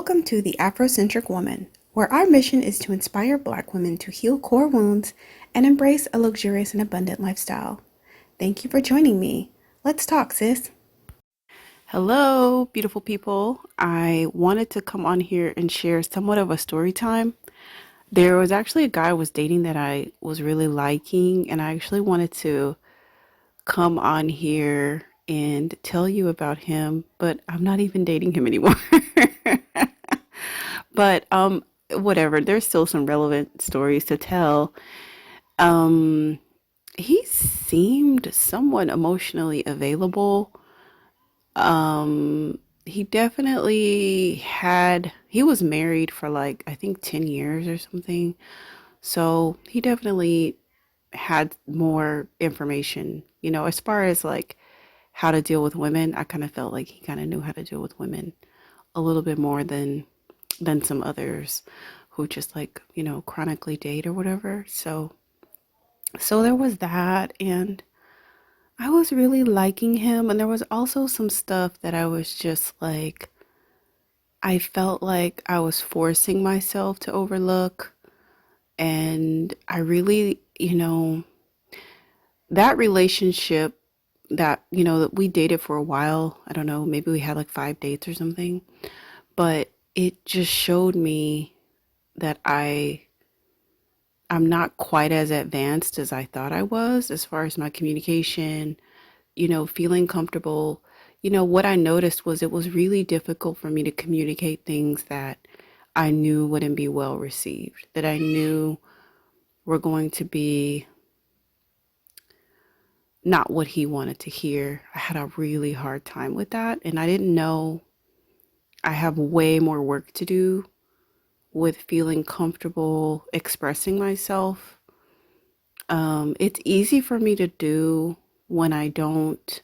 Welcome to the Afrocentric Woman, where our mission is to inspire Black women to heal core wounds and embrace a luxurious and abundant lifestyle. Thank you for joining me. Let's talk, sis. Hello, beautiful people. I wanted to come on here and share somewhat of a story time. There was actually a guy I was dating that I was really liking, and I actually wanted to come on here and tell you about him, but I'm not even dating him anymore. But whatever, there's still some relevant stories to tell. Um he seemed somewhat emotionally available. He definitely he was married for like I think 10 years or something. So, he definitely had more information, as far as like how to deal with women. I kind of felt like he kind of knew how to deal with women a little bit more than some others who just like, chronically date or whatever. So there was that, and I was really liking him, and there was also some stuff that I was just like I felt like I was forcing myself to overlook, and I really, that relationship that we dated for a while. I don't know, maybe we had like 5 dates or something, but it just showed me that I'm not quite as advanced as I thought I was as far as my communication, feeling comfortable. What I noticed was it was really difficult for me to communicate things that I knew wouldn't be well received, that I knew were going to be not what he wanted to hear. I had a really hard time with that, and I didn't know I have way more work to do with feeling comfortable expressing myself. It's easy for me to do when I don't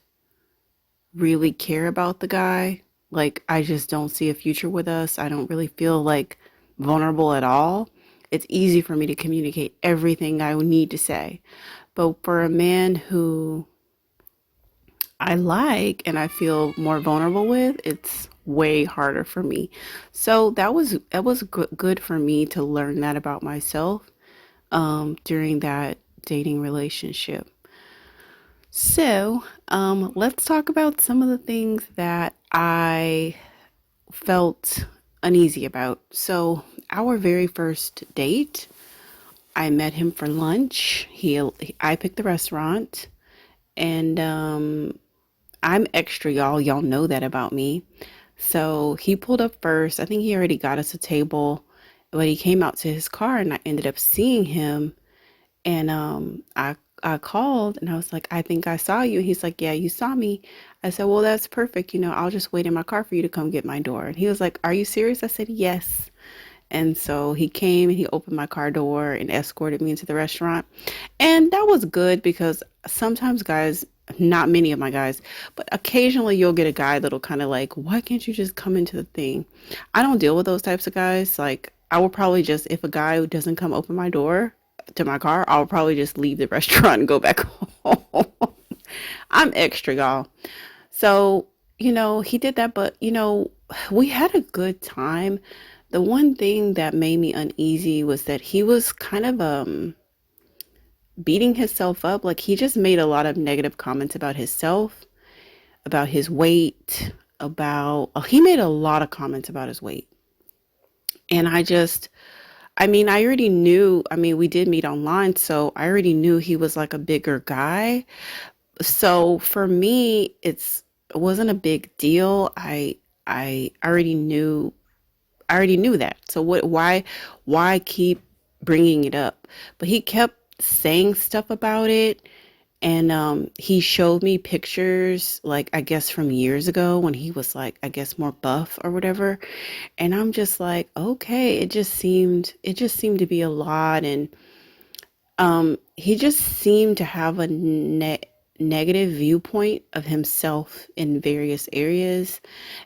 really care about the guy. Like, I just don't see a future with us. I don't really feel like vulnerable at all. It's easy for me to communicate everything I need to say. But for a man who I like and I feel more vulnerable with, it's way harder for me. So that was good for me to learn that about myself during that dating relationship. So, let's talk about some of the things that I felt uneasy about. So, our very first date, I met him for lunch. I picked the restaurant, and I'm extra, y'all. Y'all know that about me. So he pulled up first. I think he already got us a table, but he came out to his car, and I ended up seeing him. And I called and I was like, I think I saw you. He's like, yeah, you saw me. I said, well, that's perfect. I'll just wait in my car for you to come get my door. And he was like, are you serious? I said, yes. And so he came and he opened my car door and escorted me into the restaurant. And that was good because sometimes guys, not many of my guys, but occasionally you'll get a guy that'll kind of like, why can't you just come into the thing? I don't deal with those types of guys. Like, I will probably just, if a guy doesn't come open my door to my car, I'll probably just leave the restaurant and go back home. I'm extra, y'all. So, he did that, but, we had a good time. The one thing that made me uneasy was that he was kind of beating himself up. Like, he just made a lot of negative comments about himself, about his weight, he made a lot of comments about his weight. And I already knew, we did meet online, so I already knew he was like a bigger guy. So for me, it wasn't a big deal. I already knew that. So why keep bringing it up? But he kept saying stuff about it, and he showed me pictures, like I guess from years ago when he was like I guess more buff or whatever. And I'm just like, okay, it just seemed to be a lot. And he just seemed to have a negative viewpoint of himself in various areas.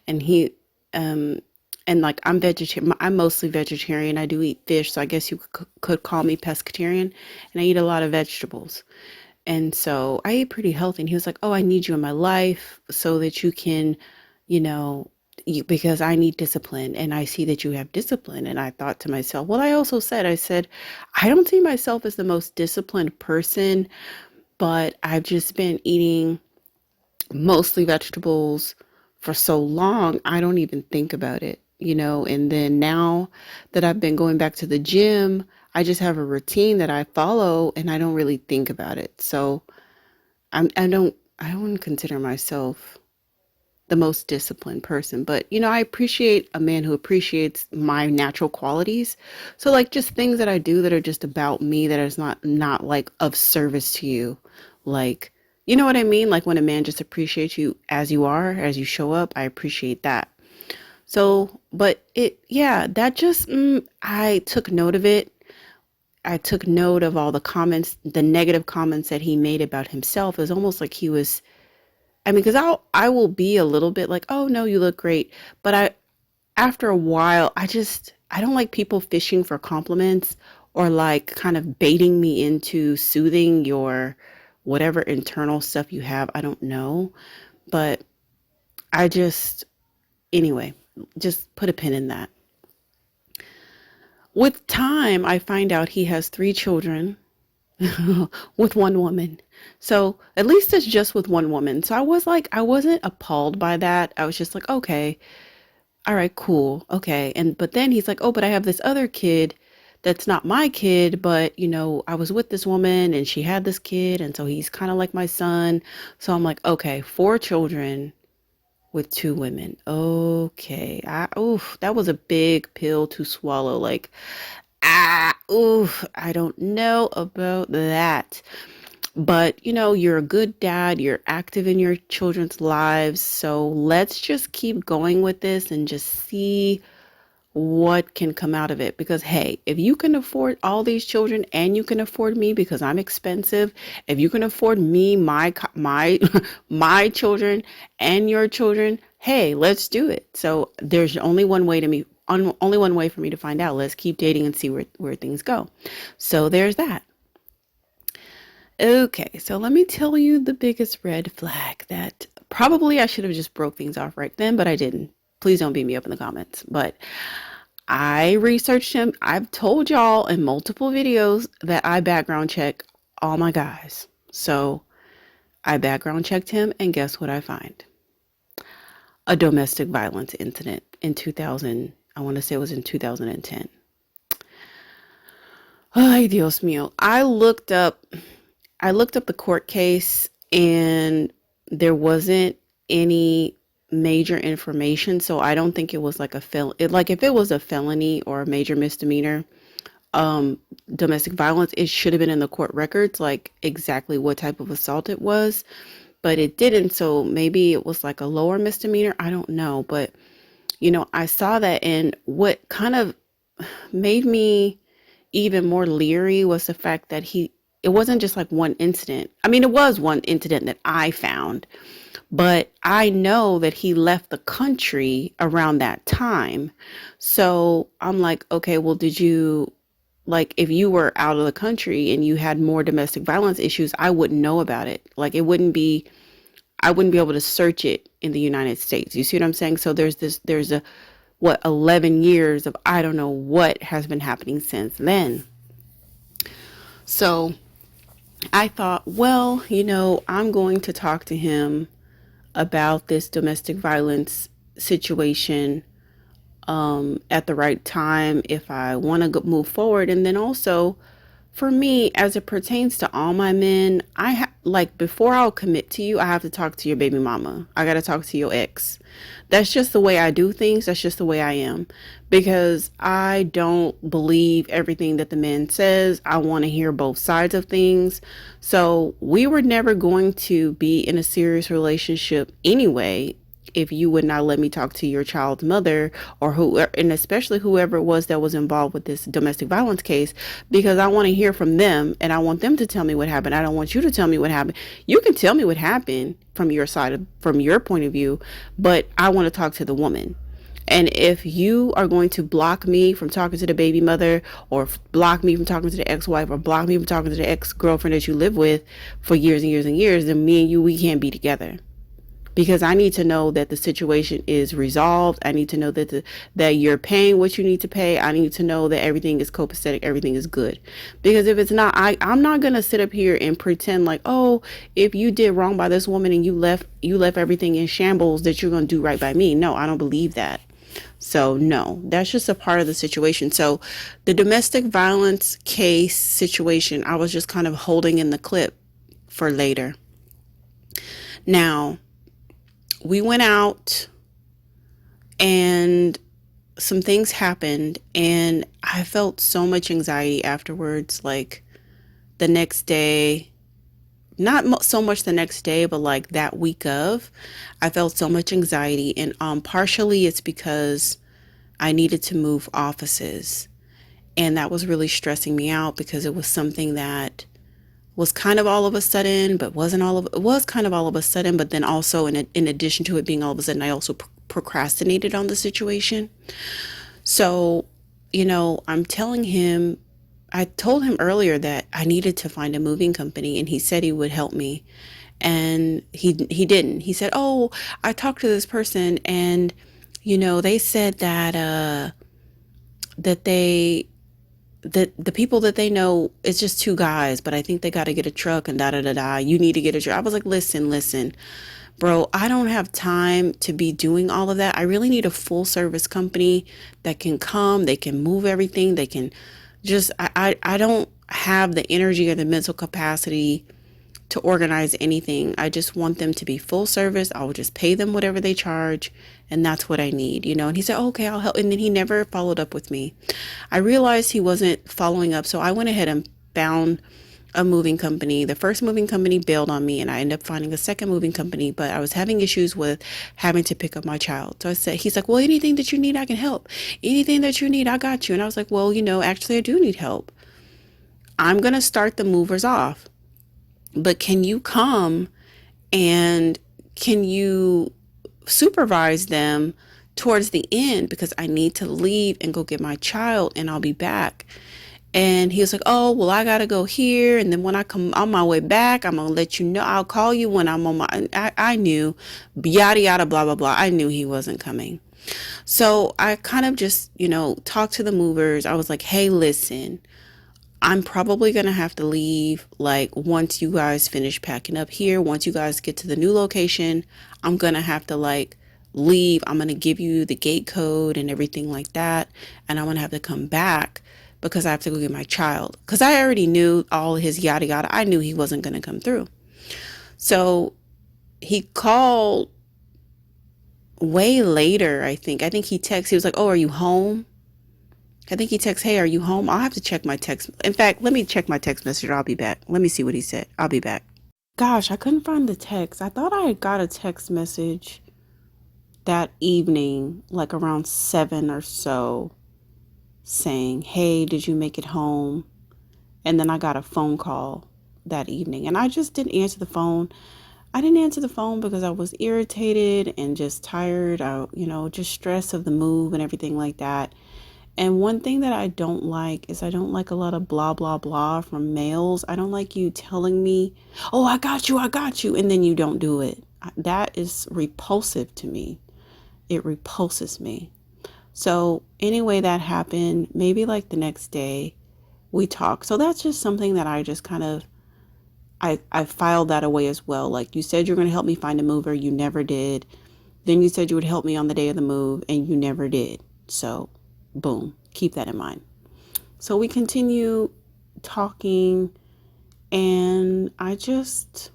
And he um and like I'm mostly vegetarian. I do eat fish, so I guess you could call me pescatarian, and I eat a lot of vegetables. And so I eat pretty healthy. And he was like, oh, I need you in my life so that you can, you know because I need discipline and I see that you have discipline. And I thought to myself, well, I said, I don't see myself as the most disciplined person, but I've just been eating mostly vegetables for so long, I don't even think about it, And then now that I've been going back to the gym, I just have a routine that I follow and I don't really think about it. So I don't consider myself the most disciplined person, but I appreciate a man who appreciates my natural qualities. So like just things that I do that are just about me that is not like of service to you. Like, you know what I mean? Like when a man just appreciates you as you are, as you show up, I appreciate that. So, but yeah, that just, I took note of it. I took note of all the comments, the negative comments that he made about himself. It was almost like he was, I mean, because I will be a little bit like, oh no, you look great. But after a while, I don't like people fishing for compliments or like kind of baiting me into soothing your whatever internal stuff you have. I don't know. But I just, anyway, just put a pin in that. With time, I find out he has 3 children with one woman. So at least it's just with one woman. So I wasn't appalled by that. I was just like, okay, all right, cool. Okay. But then he's like, oh, but I have this other kid that's not my kid, but I was with this woman and she had this kid. And so he's kind of like my son. So I'm like, okay, 4 children with 2 women. Okay. Oof, that was a big pill to swallow. Like, oof, I don't know about that. But, you're a good dad, you're active in your children's lives. So let's just keep going with this and just see what can come out of it. Because, hey, if you can afford all these children and you can afford me because I'm expensive, if you can afford me, my, my children and your children, hey, let's do it. So there's only one way only one way for me to find out. Let's keep dating and see where things go. So there's that. Okay, so let me tell you the biggest red flag that probably I should have just broke things off right then, but I didn't. Please don't beat me up in the comments. But I researched him. I've told y'all in multiple videos that I background check all my guys. So I background checked him, and guess what I find? A domestic violence incident in 2000. I want to say it was in 2010. Ay, Dios mío. I looked up the court case and there wasn't any major information. So I don't think it was like like if it was a felony or a major misdemeanor, domestic violence, it should have been in the court records, like exactly what type of assault it was, but it didn't. So maybe it was like a lower misdemeanor. I don't know. But, I saw that, and what kind of made me even more leery was the fact that it wasn't just like one incident. I mean, it was one incident that I found, but I know that he left the country around that time. So I'm like, okay, well, like, if you were out of the country and you had more domestic violence issues, I wouldn't know about it. Like, I wouldn't be able to search it in the United States. You see what I'm saying? So there's 11 years of, I don't know what has been happening since then. So I thought, well, I'm going to talk to him about this domestic violence situation at the right time if I want to move forward. And then also, for me, as it pertains to all my men, like, before I'll commit to you, I have to talk to your baby mama. I got to talk to your ex. That's just the way I do things. That's just the way I am, because I don't believe everything that the man says. I want to hear both sides of things. So we were never going to be in a serious relationship anyway if you would not let me talk to your child's mother, or and especially whoever it was that was involved with this domestic violence case, because I want to hear from them and I want them to tell me what happened. I don't want you to tell me what happened. You can tell me what happened from your side, from your point of view, but I want to talk to the woman. And if you are going to block me from talking to the baby mother, or block me from talking to the ex-wife, or block me from talking to the ex-girlfriend that you live with for years and years and years, then me and you, we can't be together. because I need to know that the situation is resolved. I need to know that that you're paying what you need to pay. I need to know that everything is copacetic, everything is good. Because if it's not, I'm not gonna sit up here and pretend like, oh, if you did wrong by this woman and you left everything in shambles, that you're gonna do right by me. No, I don't believe that. So no, that's just a part of the situation. So the domestic violence case situation, I was just kind of holding in the clip for later. Now, we went out and some things happened, and I felt so much anxiety afterwards. Like the next day, not so much the next day, but like that week of, I felt so much anxiety. And partially it's because I needed to move offices. And that was really stressing me out because it was something that was kind of all of a sudden, but wasn't all of it was kind of all of a sudden, but then also in addition to it being all of a sudden, I also procrastinated on the situation. So, I'm telling him, I told him earlier that I needed to find a moving company, and he said he would help me. And he didn't. He said, "Oh, I talked to this person, and they said that they that the people that they know, it's just two guys, but I think they got to get a truck and da da da da. You need to get a truck." I was like, listen, bro, I don't have time to be doing all of that. I really need a full service company that can come, they can move everything, they can just, I don't have the energy or the mental capacity to organize anything. I just want them to be full service. I will just pay them whatever they charge, and that's what I need, And he said, "Oh, okay, I'll help." And then he never followed up with me. I realized he wasn't following up, so I went ahead and found a moving company. The first moving company bailed on me, and I ended up finding a second moving company, but I was having issues with having to pick up my child. So I said, he's like, "Well, anything that you need, I can help. Anything that you need, I got you." And I was like, "Well, actually I do need help. I'm going to start the movers off. But can you come and can you supervise them towards the end, because I need to leave and go get my child and I'll be back." And he was like, "Oh, well, I got to go here. And then when I come on my way back, I'm going to let you know. I'll call you when I'm on my," I knew, yada, yada, blah, blah, blah. I knew he wasn't coming. So I kind of just, talked to the movers. I was like, "Hey, listen, I'm probably going to have to leave, like, once you guys finish packing up here, once you guys get to the new location, I'm going to have to, like, leave. I'm going to give you the gate code and everything like that. And I'm going to have to come back because I have to go get my child." Because I already knew all his yada yada. I knew he wasn't going to come through. So he called way later, I think. I think he texted. He was like, "Oh, are you home?" I think he texts, "Hey, are you home?" I'll have to check my text. In fact, let me check my text message. I'll be back. Let me see what he said. I'll be back. Gosh, I couldn't find the text. I thought I had got a text message that evening, like around 7 or so, saying, "Hey, did you make it home?" And then I got a phone call that evening, and I just didn't answer the phone. I didn't answer the phone because I was irritated and just tired. Just stress of the move and everything like that. And one thing that I don't like is I don't like a lot of blah, blah, blah from males. I don't like you telling me, "Oh, I got you," and then you don't do it. That is repulsive to me. It repulses me. So anyway, that happened. Maybe like the next day we talked. So that's just something that I just kind of, I filed that away as well. Like, you said you're going to help me find a mover. You never did. Then you said you would help me on the day of the move, and you never did. So boom, keep that in mind. So we continue talking, and I just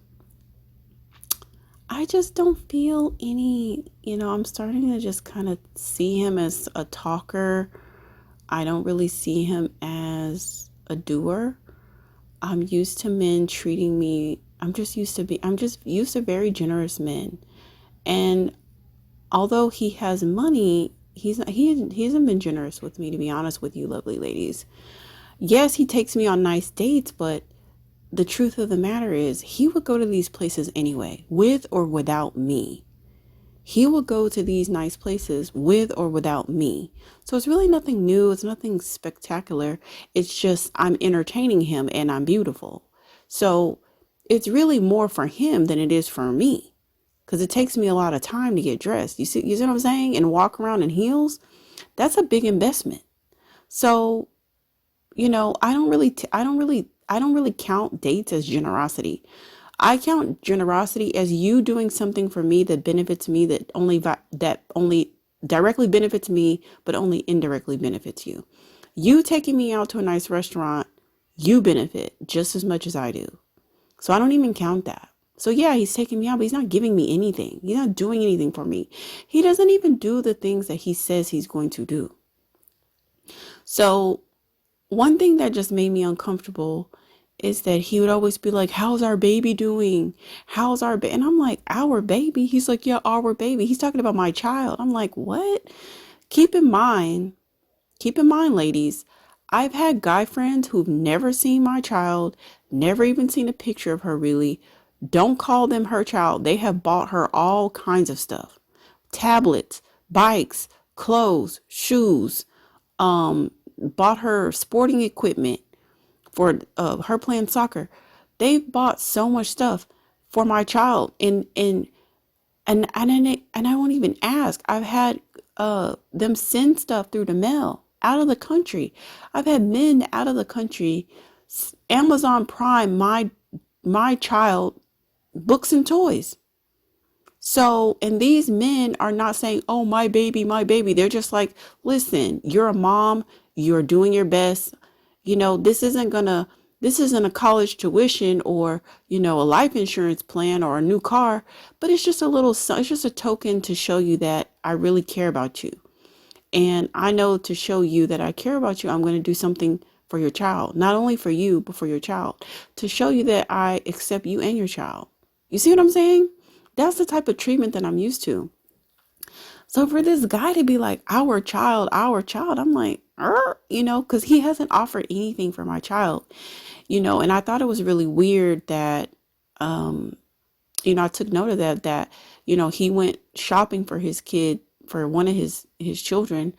don't feel any, I'm starting to just kind of see him as a talker. I don't really see him as a doer. I'm used to men treating me, I'm just used to very generous men. And although he has money, he hasn't been generous with me, to be honest with you, lovely ladies. Yes, he takes me on nice dates, but the truth of the matter is he would go to these places anyway, with or without me. He will go to these nice places with or without me. So it's really nothing new. It's nothing spectacular. It's just I'm entertaining him and I'm beautiful. So it's really more for him than it is for me. because it takes me a lot of time to get dressed. You see what I'm saying? And walk around in heels. That's a big investment. So, I don't really count dates as generosity. I count generosity as you doing something for me that benefits me, that only directly benefits me, but only indirectly benefits you. You taking me out to a nice restaurant, you benefit just as much as I do. So I don't even count that. So yeah, he's taking me out, but he's not giving me anything. He's not doing anything for me. He doesn't even do the things that he says he's going to do. So one thing that just made me uncomfortable is that he would always be like, "How's our baby doing? How's our baby?" And I'm like, "Our baby?" He's like, "Yeah, our baby." He's talking about my child. I'm like, "What?" Keep in mind, keep in mind, ladies, I've had guy friends who've never seen my child, never even seen a picture of her really. Don't call them her child. They have bought her all kinds of stuff. Tablets, bikes, clothes, shoes, bought her sporting equipment for her playing soccer. They've bought so much stuff for my child, and I won't even ask. I've had them send stuff through the mail out of the country. I've had men out of the country Amazon Prime my child books and toys. So, and these men are not saying, "Oh, my baby, my baby." They're just like, "Listen, you're a mom, you're doing your best. This isn't a college tuition or, a life insurance plan or a new car, but it's just a token to show you that I really care about you. And I know to show you that I care about you, I'm going to do something for your child, not only for you, but for your child, to show you that I accept you and your child." You see what I'm saying? That's the type of treatment that I'm used to. So for this guy to be like, our child, I'm like, because he hasn't offered anything for my child, and I thought it was really weird that, I took note of that, he went shopping for his kid, for one of his children,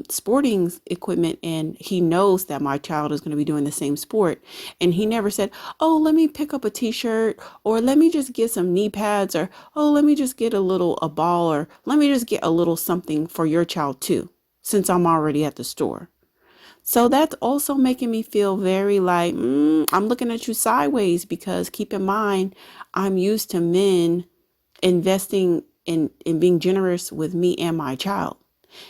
sporting equipment, and he knows that my child is going to be doing the same sport. And he never said, "Oh, let me pick up a t-shirt," or "Let me just get some knee pads," or "Oh, let me just get a ball," or "Let me just get a little something for your child too, since I'm already at the store." So that's also making me feel very like, I'm looking at you sideways, because keep in mind, I'm used to men investing in being generous with me and my child.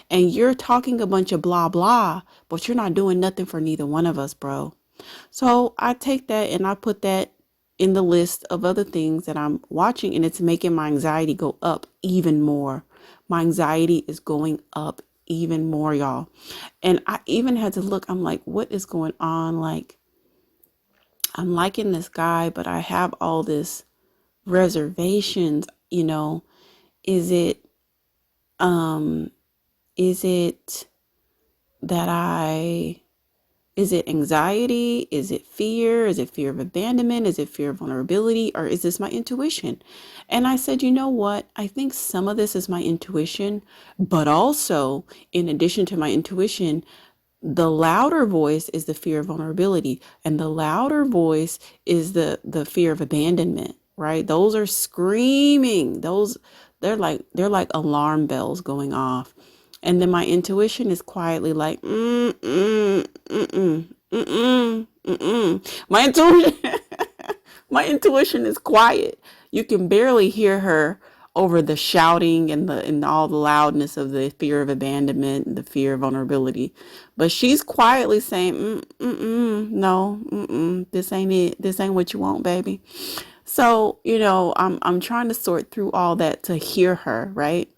And you're talking a bunch of blah, blah, but you're not doing nothing for neither one of us, bro. So I take that and I put that in the list of other things that I'm watching, and it's making my anxiety go up even more. My anxiety is going up even more, y'all. And I even had to look, I'm like, what is going on? Like, I'm liking this guy, but I have all this reservations, is it, um, is it that is it anxiety? Is it fear? Is it fear of abandonment? Is it fear of vulnerability? Or is this my intuition? And I said, you know what? I think some of this is my intuition, but also, in addition to my intuition, the louder voice is the fear of vulnerability, and the louder voice is the fear of abandonment, right? Those are screaming. They're like alarm bells going off. And then my intuition is quietly like, My intuition, my intuition is quiet. You can barely hear her over the shouting and all the loudness of the fear of abandonment and the fear of vulnerability. But she's quietly saying, no, this ain't it. This ain't what you want, baby. So, I'm trying to sort through all that to hear her, right?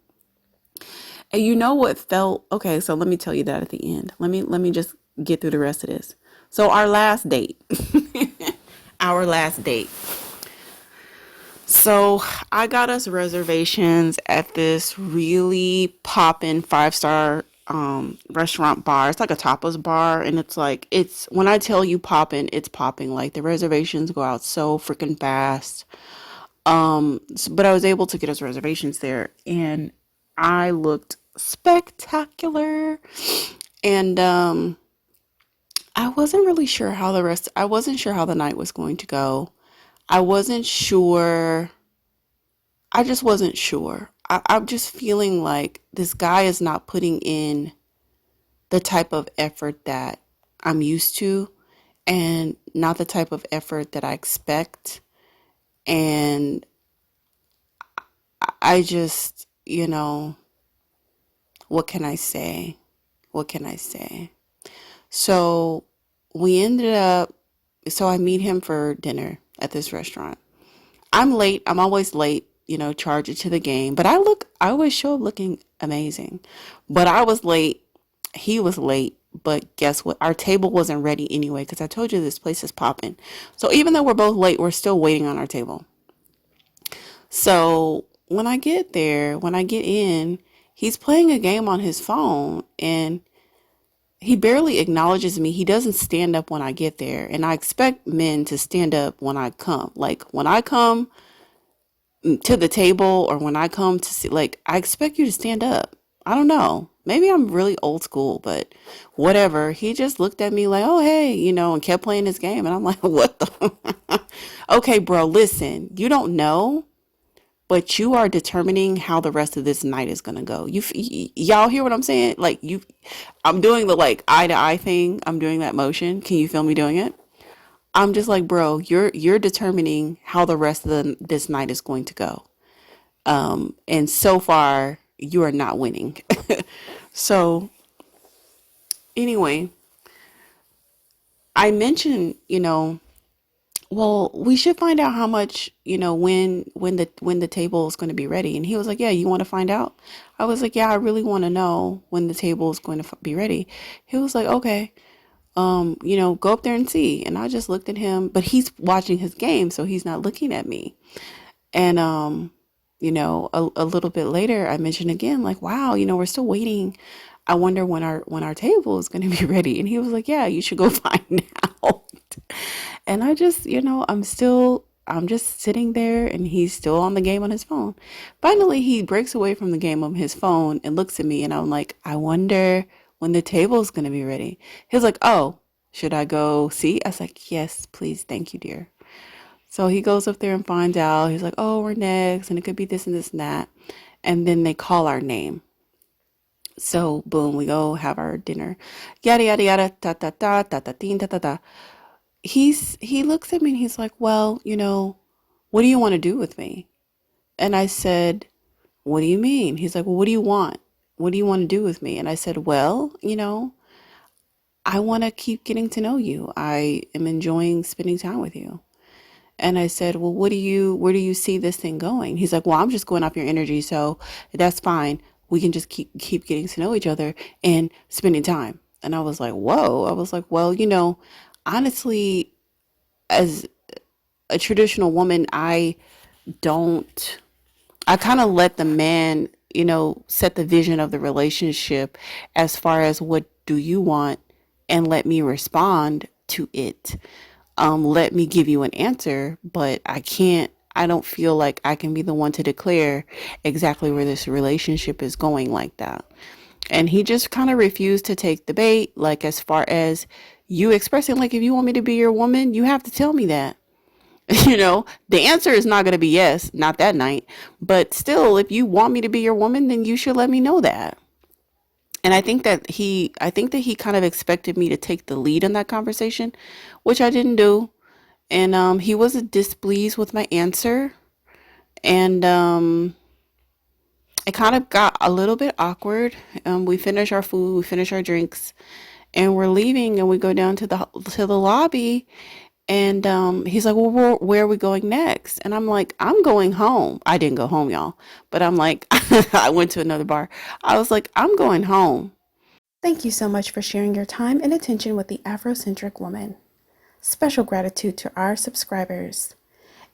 And you know what felt okay, so let me tell you that at the end. Let me just get through the rest of this. So our last date. Our last date. So I got us reservations at this really poppin' 5-star restaurant bar. It's like a tapas bar, and it's when I tell you poppin', it's popping. Like the reservations go out so freaking fast. But I was able to get us reservations there, and I looked spectacular. And I wasn't sure how the night was going to go. I wasn't sure I just wasn't sure. I'm just feeling like this guy is not putting in the type of effort that I'm used to and not the type of effort that I expect. And I just, what can I say? What can I say? So we ended up, so I meet him for dinner at this restaurant. I'm late. I'm always late, charge it to the game. But I always show up looking amazing. But I was late. He was late. But guess what? Our table wasn't ready anyway because I told you this place is popping. So even though we're both late, we're still waiting on our table. So when I get there, when I get in, he's playing a game on his phone and he barely acknowledges me. He doesn't stand up when I get there. And I expect men to stand up when I come. Like when I come to the table or when I come to see, like, I expect you to stand up. I don't know. Maybe I'm really old school, but whatever. He just looked at me like, oh, hey, and kept playing his game. And I'm like, what the? Okay, bro, listen, you don't know, but you are determining how the rest of this night is going to go. Y'all hear what I'm saying? Like, I'm doing the like eye to eye thing. I'm doing that motion. Can you feel me doing it? I'm just like, bro, you're determining how the rest of this night is going to go. And so far, you are not winning. So, anyway, I mentioned, well, we should find out how much, when the table is going to be ready. And he was like, yeah, you want to find out? I was like, yeah, I really want to know when the table is going to be ready. He was like, okay, go up there and see. And I just looked at him, but he's watching his game, so he's not looking at me. And, a little bit later, I mentioned again, like, wow, we're still waiting. I wonder when our table is going to be ready. And he was like, yeah, you should go find out. And I just, I'm just sitting there and he's still on the game on his phone. Finally, he breaks away from the game on his phone and looks at me and I'm like, I wonder when the table is going to be ready. He was like, oh, should I go see? I was like, yes, please. Thank you, dear. So he goes up there and finds out. He's like, oh, we're next. And it could be this and this and that. And then they call our name. So boom, we go have our dinner. Yada, yada, yada, ta, ta, ta, ta, ta, teen, ta, ta, ta. He looks at me and he's like, well, what do you want to do with me? And I said, what do you mean? He's like, well, what do you want? What do you want to do with me? And I said, well, I want to keep getting to know you. I am enjoying spending time with you. And I said, well, where do you see this thing going? He's like, well, I'm just going off your energy. So that's fine. We can just keep getting to know each other and spending time. And I was like, whoa. I was like, well, honestly, as a traditional woman, don't, I kind of let the man, set the vision of the relationship as far as what do you want and let me respond to it. Let me give you an answer, but I don't feel like I can be the one to declare exactly where this relationship is going like that. And he just kind of refused to take the bait, like as far as you expressing, like, if you want me to be your woman, you have to tell me that. The answer is not going to be yes, not that night. But still, if you want me to be your woman, then you should let me know that. And I think that he kind of expected me to take the lead in that conversation, which I didn't do. And he was displeased with my answer. And it kind of got a little bit awkward. We finish our food, we finish our drinks, and we're leaving. And we go down to the lobby. And he's like, well, where are we going next? And I'm like, I'm going home. I didn't go home, y'all. But I'm like, I went to another bar. I was like, I'm going home. Thank you so much for sharing your time and attention with the Afrocentric Woman. Special gratitude to our subscribers.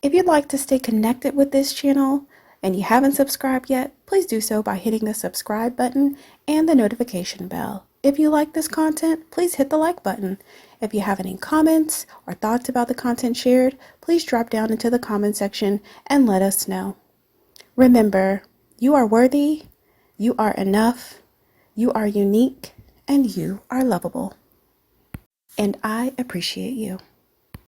If you'd like to stay connected with this channel and you haven't subscribed yet, please do so by hitting the subscribe button and the notification bell. If you like this content, please hit the like button. If you have any comments or thoughts about the content shared, please drop down into the comment section and let us know. Remember, you are worthy, you are enough, you are unique, and you are lovable. And I appreciate you.